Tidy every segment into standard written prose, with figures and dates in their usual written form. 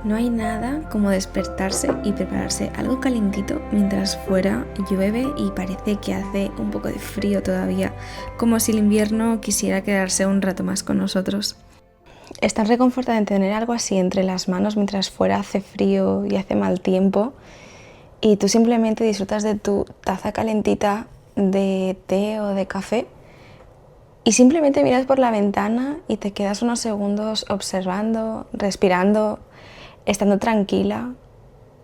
No hay nada como despertarse y prepararse algo calentito mientras fuera llueve y parece que hace un poco de frío todavía, como si el invierno quisiera quedarse un rato más con nosotros. Es tan reconfortante tener algo así entre las manos mientras fuera hace frío y hace mal tiempo y tú simplemente disfrutas de tu taza calentita de té o de café y simplemente miras por la ventana y te quedas unos segundos observando, respirando, estando tranquila,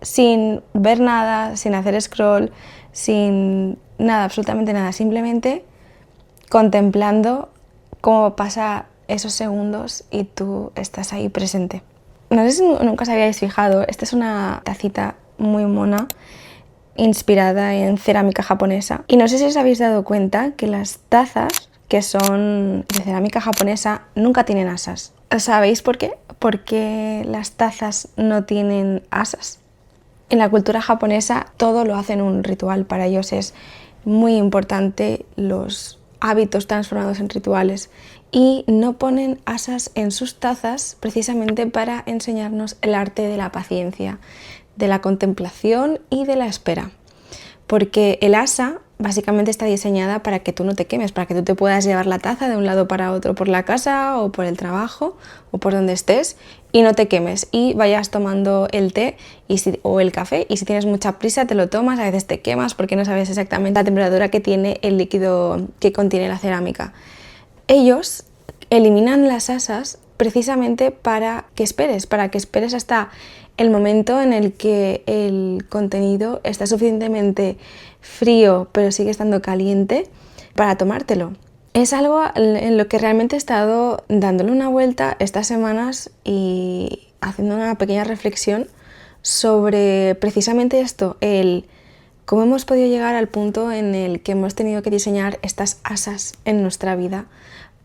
sin ver nada, sin hacer scroll, sin nada, absolutamente nada, simplemente contemplando cómo pasa esos segundos y tú estás ahí presente. No sé si nunca os habíais fijado, esta es una tacita muy mona, inspirada en cerámica japonesa. Y no sé si os habéis dado cuenta que las tazas que son de cerámica japonesa nunca tienen asas. ¿Sabéis por qué? Porque las tazas no tienen asas. En la cultura japonesa todo lo hacen un ritual. Para ellos es muy importante los hábitos transformados en rituales y no ponen asas en sus tazas precisamente para enseñarnos el arte de la paciencia, de la contemplación y de la espera. Porque el asa básicamente está diseñada para que tú no te quemes, para que tú te puedas llevar la taza de un lado para otro por la casa o por el trabajo o por donde estés y no te quemes y vayas tomando el té o el café, y si tienes mucha prisa te lo tomas, a veces te quemas porque no sabes exactamente la temperatura que tiene el líquido que contiene la cerámica. Ellos eliminan las asas precisamente para que esperes hasta el momento en el que el contenido está suficientemente frío pero sigue estando caliente para tomártelo. Es algo en lo que realmente he estado dándole una vuelta estas semanas y haciendo una pequeña reflexión sobre precisamente esto, el cómo hemos podido llegar al punto en el que hemos tenido que diseñar estas asas en nuestra vida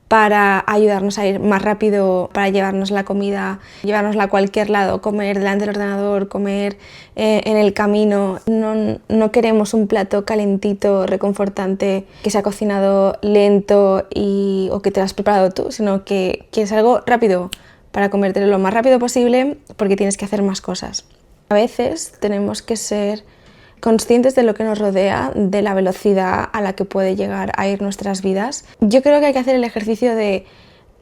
para ayudarnos a ir más rápido, para llevarnos la comida, llevárnosla a cualquier lado, comer delante del ordenador, comer en el camino. No queremos un plato calentito, reconfortante, que se ha cocinado lento o que te lo has preparado tú, sino que quieres algo rápido para comértelo lo más rápido posible porque tienes que hacer más cosas. A veces tenemos que ser conscientes de lo que nos rodea, de la velocidad a la que puede llegar a ir nuestras vidas. Yo creo que hay que hacer el ejercicio de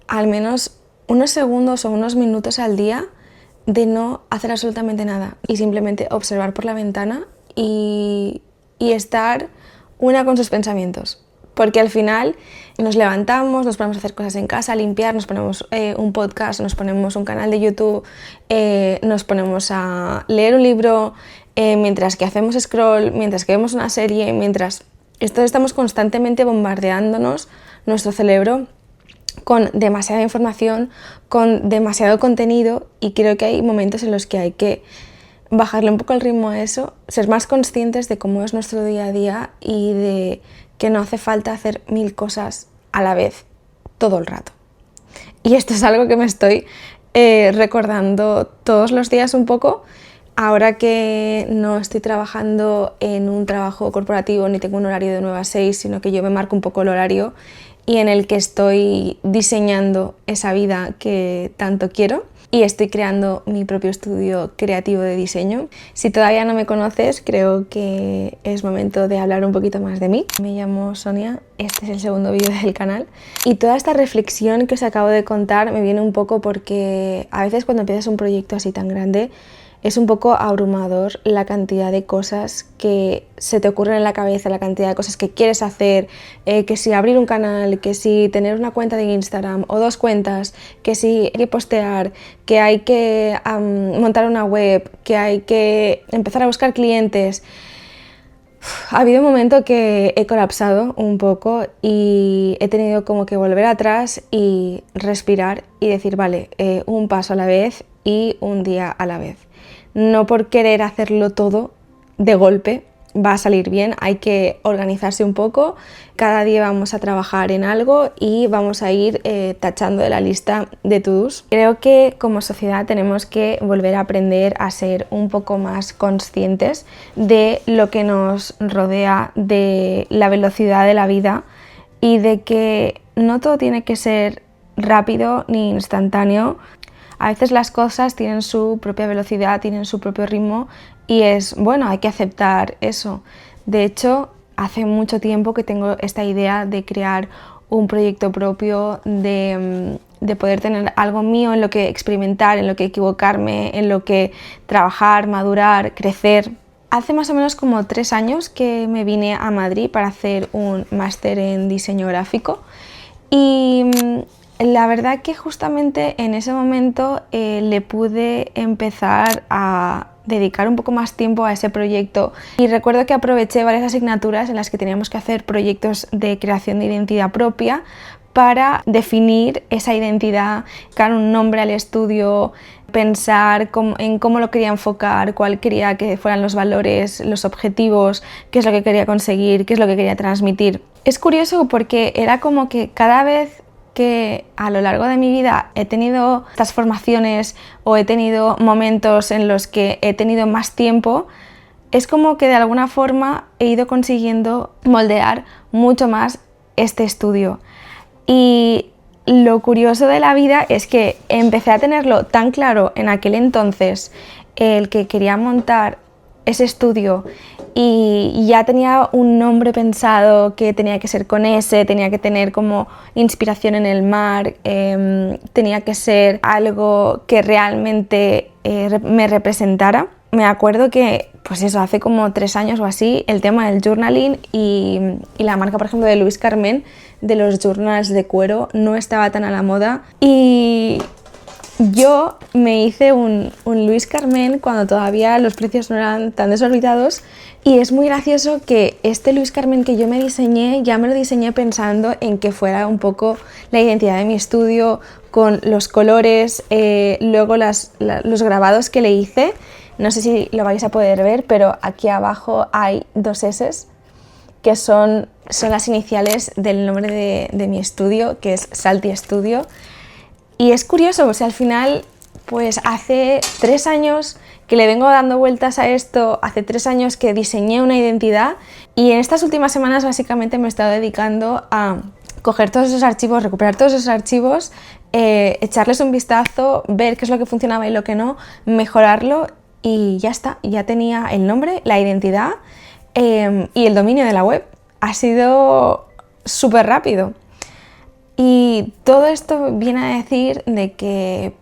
al menos unos segundos o unos minutos al día de no hacer absolutamente nada y simplemente observar por la ventana y estar una con sus pensamientos. Porque al final nos levantamos, nos ponemos a hacer cosas en casa, limpiar, nos ponemos un podcast, nos ponemos un canal de YouTube, nos ponemos a leer un libro, mientras que hacemos scroll, mientras que vemos una serie, mientras estamos constantemente bombardeándonos nuestro cerebro con demasiada información, con demasiado contenido, y creo que hay momentos en los que hay que bajarle un poco el ritmo a eso, ser más conscientes de cómo es nuestro día a día y de que no hace falta hacer 1000 cosas a la vez todo el rato. Y esto es algo que me estoy recordando todos los días un poco, ahora que no estoy trabajando en un trabajo corporativo ni tengo un horario de 9 a 6, sino que yo me marco un poco el horario y en el que estoy diseñando esa vida que tanto quiero. Y estoy creando mi propio estudio creativo de diseño. Si todavía no me conoces, creo que es momento de hablar un poquito más de mí. Me llamo Sonia, este es el segundo vídeo del canal. Y toda esta reflexión que os acabo de contar me viene un poco porque a veces cuando empiezas un proyecto así tan grande, es un poco abrumador la cantidad de cosas que se te ocurren en la cabeza, la cantidad de cosas que quieres hacer, que si abrir un canal, que si tener una cuenta de Instagram o 2 cuentas, que si hay que postear, que hay que montar una web, que hay que empezar a buscar clientes. Ha habido un momento que he colapsado un poco y he tenido como que volver atrás y respirar y decir, vale, un paso a la vez y un día a la vez. No por querer hacerlo todo de golpe va a salir bien, hay que organizarse un poco. Cada día vamos a trabajar en algo y vamos a ir tachando de la lista de to-dos. Creo que como sociedad tenemos que volver a aprender a ser un poco más conscientes de lo que nos rodea, de la velocidad de la vida y de que no todo tiene que ser rápido ni instantáneo. A veces las cosas tienen su propia velocidad, tienen su propio ritmo y bueno, hay que aceptar eso. De hecho, hace mucho tiempo que tengo esta idea de crear un proyecto propio, de poder tener algo mío en lo que experimentar, en lo que equivocarme, en lo que trabajar, madurar, crecer. Hace más o menos como 3 años que me vine a Madrid para hacer un máster en diseño gráfico y la verdad que justamente en ese momento le pude empezar a dedicar un poco más tiempo a ese proyecto y recuerdo que aproveché varias asignaturas en las que teníamos que hacer proyectos de creación de identidad propia para definir esa identidad, dar un nombre al estudio, pensar en cómo lo quería enfocar, cuál quería que fueran los valores, los objetivos, qué es lo que quería conseguir, qué es lo que quería transmitir. Es curioso porque era como que cada vez que a lo largo de mi vida he tenido estas formaciones o he tenido momentos en los que he tenido más tiempo, es como que de alguna forma he ido consiguiendo moldear mucho más este estudio. Y lo curioso de la vida es que empecé a tenerlo tan claro en aquel entonces, el que quería montar ese estudio, y ya tenía un nombre pensado que tenía que ser con S, tenía que tener como inspiración en el mar, tenía que ser algo que realmente me representara. Me acuerdo que, pues eso, hace como 3 años o así, el tema del journaling y la marca, por ejemplo, de Luis Carmen, de los journals de cuero, no estaba tan a la moda y yo me hice un Luis Carmen cuando todavía los precios no eran tan desorbitados y es muy gracioso que este Luis Carmen que yo me diseñé, ya me lo diseñé pensando en que fuera un poco la identidad de mi estudio, con los colores, luego los grabados que le hice. No sé si lo vais a poder ver, pero aquí abajo hay 2 S que son las iniciales del nombre de mi estudio, que es Salty Studio. Y es curioso, o sea, al final, pues hace 3 años que le vengo dando vueltas a esto, hace 3 años que diseñé una identidad y en estas últimas semanas básicamente me he estado dedicando a coger todos esos archivos, recuperar todos esos archivos, echarles un vistazo, ver qué es lo que funcionaba y lo que no, mejorarlo y ya está, ya tenía el nombre, la identidad y el dominio de la web. Ha sido súper rápido. Y todo esto viene a decir de que,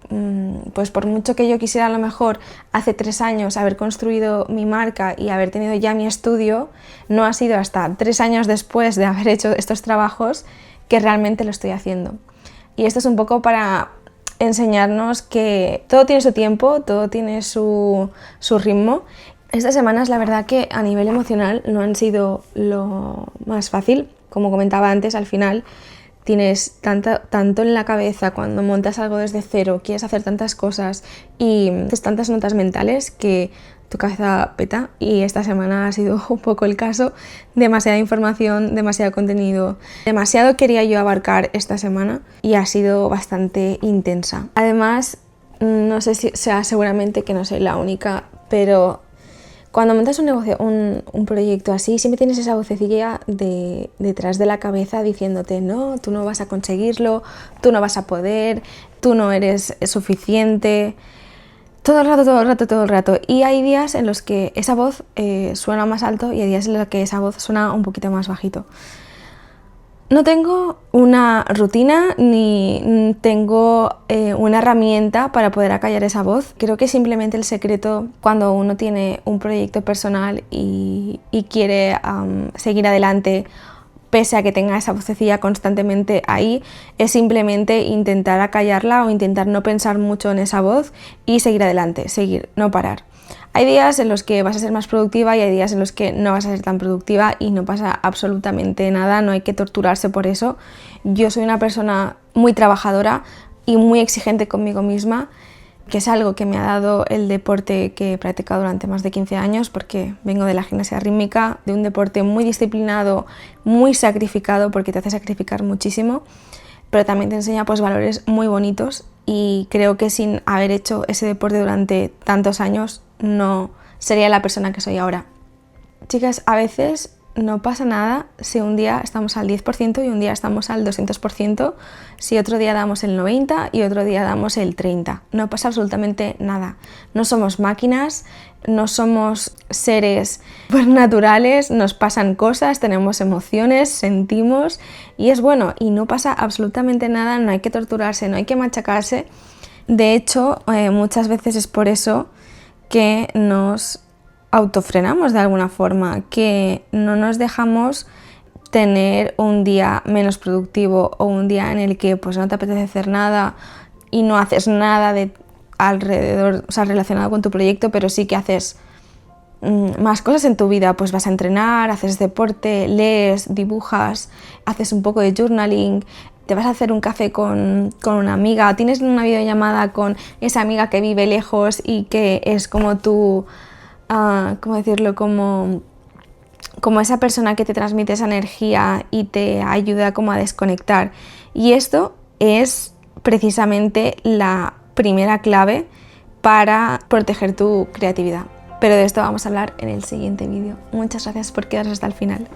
pues por mucho que yo quisiera a lo mejor hace 3 años haber construido mi marca y haber tenido ya mi estudio, no ha sido hasta 3 años después de haber hecho estos trabajos que realmente lo estoy haciendo. Y esto es un poco para enseñarnos que todo tiene su tiempo, todo tiene su ritmo. Estas semanas la verdad que a nivel emocional no han sido lo más fácil. Como comentaba antes, al final tienes tanto en la cabeza cuando montas algo desde cero, quieres hacer tantas cosas y haces tantas notas mentales que tu cabeza peta, y esta semana ha sido un poco el caso. Demasiada información, demasiado contenido, demasiado quería yo abarcar esta semana y ha sido bastante intensa. Además, no sé si sea, seguramente que no soy la única, pero cuando montas un negocio, un proyecto así, siempre tienes esa vocecilla detrás de la cabeza diciéndote no, tú no vas a conseguirlo, tú no vas a poder, tú no eres suficiente. Todo el rato, todo el rato, todo el rato. Y hay días en los que esa voz suena más alto y hay días en los que esa voz suena un poquito más bajito. No tengo una rutina ni tengo una herramienta para poder acallar esa voz. Creo que simplemente el secreto cuando uno tiene un proyecto personal y quiere seguir adelante, pese a que tenga esa vocecilla constantemente ahí, es simplemente intentar acallarla o intentar no pensar mucho en esa voz y seguir adelante, seguir, no parar. Hay días en los que vas a ser más productiva y hay días en los que no vas a ser tan productiva y no pasa absolutamente nada, no hay que torturarse por eso. Yo soy una persona muy trabajadora y muy exigente conmigo misma, que es algo que me ha dado el deporte que he practicado durante más de 15 años, porque vengo de la gimnasia rítmica, de un deporte muy disciplinado, muy sacrificado, porque te hace sacrificar muchísimo, pero también te enseña pues valores muy bonitos, y creo que sin haber hecho ese deporte durante tantos años no sería la persona que soy ahora. Chicas, a veces no pasa nada si un día estamos al 10% y un día estamos al 200%, si otro día damos el 90% y otro día damos el 30%. No pasa absolutamente nada. No somos máquinas, no somos seres naturales, nos pasan cosas, tenemos emociones, sentimos y es bueno y no pasa absolutamente nada, no hay que torturarse, no hay que machacarse. De hecho, muchas veces es por eso que nos autofrenamos de alguna forma, que no nos dejamos tener un día menos productivo o un día en el que pues no te apetece hacer nada y no haces nada de alrededor, o sea, relacionado con tu proyecto, pero sí que haces más cosas en tu vida, pues vas a entrenar, haces deporte, lees, dibujas, haces un poco de journaling, te vas a hacer un café con una amiga, tienes una videollamada con esa amiga que vive lejos y que es como tu, ¿cómo decirlo? Como esa persona que te transmite esa energía y te ayuda como a desconectar. Y esto es precisamente la primera clave para proteger tu creatividad. Pero de esto vamos a hablar en el siguiente vídeo. Muchas gracias por quedaros hasta el final.